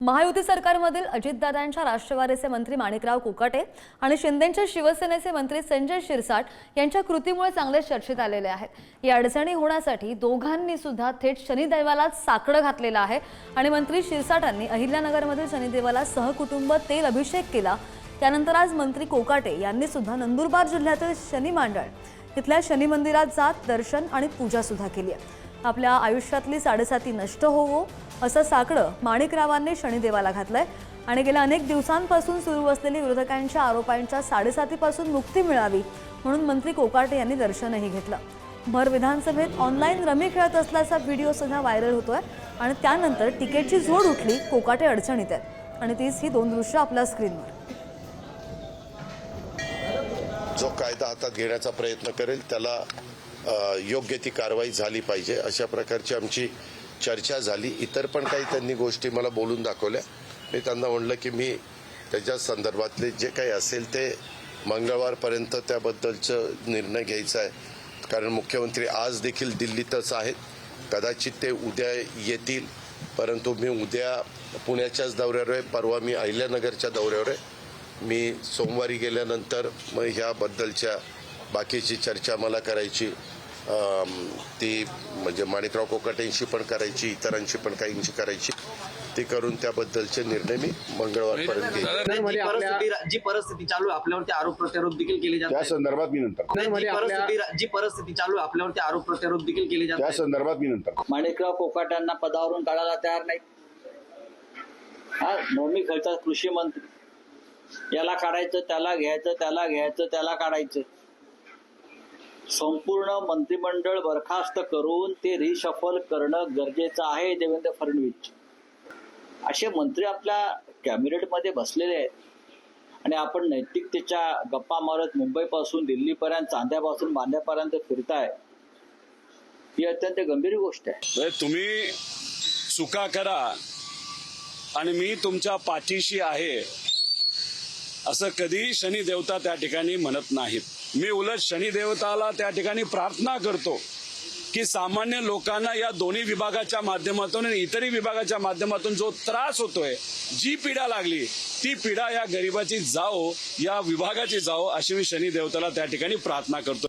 महायुती सरकारमधील अजितदादांच्या राष्ट्रवादीचे मंत्री माणिकराव कोकाटे आणि शिंदेंच्या शिवसेनेचे मंत्री संजय शिरसाट यांच्या कृतीमुळे चांगले चर्चेत आलेले आहेत। या अडचणी होण्यासाठी दोघांनी सुद्धा थेट शनिदेवालाच साकडं घातलेलं आहे आणि मंत्री शिरसाटांनी अहिल्यानगरमधील शनिदेवाला सहकुटुंब तेल अभिषेक केला। त्यानंतर आज मंत्री कोकाटे यांनी सुद्धा नंदुरबार जिल्ह्यातील शनी मांडळ इथल्या शनी मंदिरात जात दर्शन आणि पूजा सुद्धा केली आहे। आपल्या आयुष्यातली साडेसाती नष्ट होवो असं साकडं माणिकरावांनी शनिदेवाला घातलंय आणि गेल्या अनेक दिवसांपासून सुरू असलेल्या विरोधकांच्या आरोपांच्या साडेसातीपासून मुक्ती मिळावी म्हणून मंत्री कोकाटे यांनी दर्शनही घेतलं। भर विधानसभेत ऑनलाईन रमी खेळत असल्याचा व्हिडिओ सुद्धा व्हायरल होतोय आणि त्यानंतर तिकीटची झोड उठली। कोकाटे अडचणीत आहेत आणि तीच ही दोन दृश्य आपल्या स्क्रीनवर। जो कायदा हातात घेण्याचा प्रयत्न करेल त्याला योग्य ती कारवाई झाली पाहिजे अशा प्रकारची आमची चर्चा झाली। इतर पण काही त्यांनी गोष्टी मला बोलून दाखवल्या। मी त्यांना म्हणलं की मी त्याच्या संदर्भातले जे काही असेल ते मंगळवारपर्यंत त्याबद्दलचं निर्णय घ्यायचा आहे, कारण मुख्यमंत्री आज देखील दिल्लीतच आहेत। कदाचित ते उद्या येतील, परंतु मी उद्या पुण्याच्याच दौऱ्यावर आहे, परवा मी अहिल्यानगरच्या दौऱ्यावर आहे। मी सोमवारी गेल्यानंतर मग ह्याबद्दलच्या बाकीची चर्चा मला करायची, ती म्हणजे माणिकराव कोकाटेंशी पण करायची, इतरांशी पण काहींशी करायची, ती करून त्याबद्दलचे निर्णय मी मंगळवारपर्यंत घेईन। जी परिस्थिती चालू आपल्यावरती आरोप प्रत्यारोप देखील केले जातात, त्या संदर्भात मी नंतर जी परिस्थिती चालू आपल्यावरती आरोप प्रत्यारोप देखील केले जातात, त्या संदर्भात मी नंतर माणिकराव कोकाट्यांना पदावरून काढायला तयार नाही। हा नोमी खर्चा कृषी मंत्री, याला काढायचं त्याला घ्यायचं, त्याला घ्यायचं त्याला काढायचं। संपूर्ण मंत्रिमंडळ बरखास्त करून ते रिशफल करणं गरजेचं आहे। देवेंद्र फडणवीस असे मंत्री आपल्या कॅबिनेटमध्ये बसलेले आहेत आणि आपण नैतिकतेच्या गप्पा मारत मुंबईपासून दिल्लीपर्यंत, चांद्यापासून बांद्यापर्यंत फिरताय, ही अत्यंत गंभीर गोष्ट आहे। तुम्ही चुका करा आणि मी तुमच्या पाठीशी आहे असं कधी शनी देवता त्या ठिकाणी म्हणत नाहीत। मी उलट शनी देवताला त्या ठिकाणी प्रार्थना करतो की सामान्य लोकांना या दोन्ही विभागाच्या माध्यमातून आणि इतरही विभागाच्या माध्यमातून जो त्रास होतोय, जी पीडा लागली, ती पीडा या गरिबाची जाओ, या विभागाची जाओ अशी मी शनी देवताला त्या ठिकाणी प्रार्थना करतो।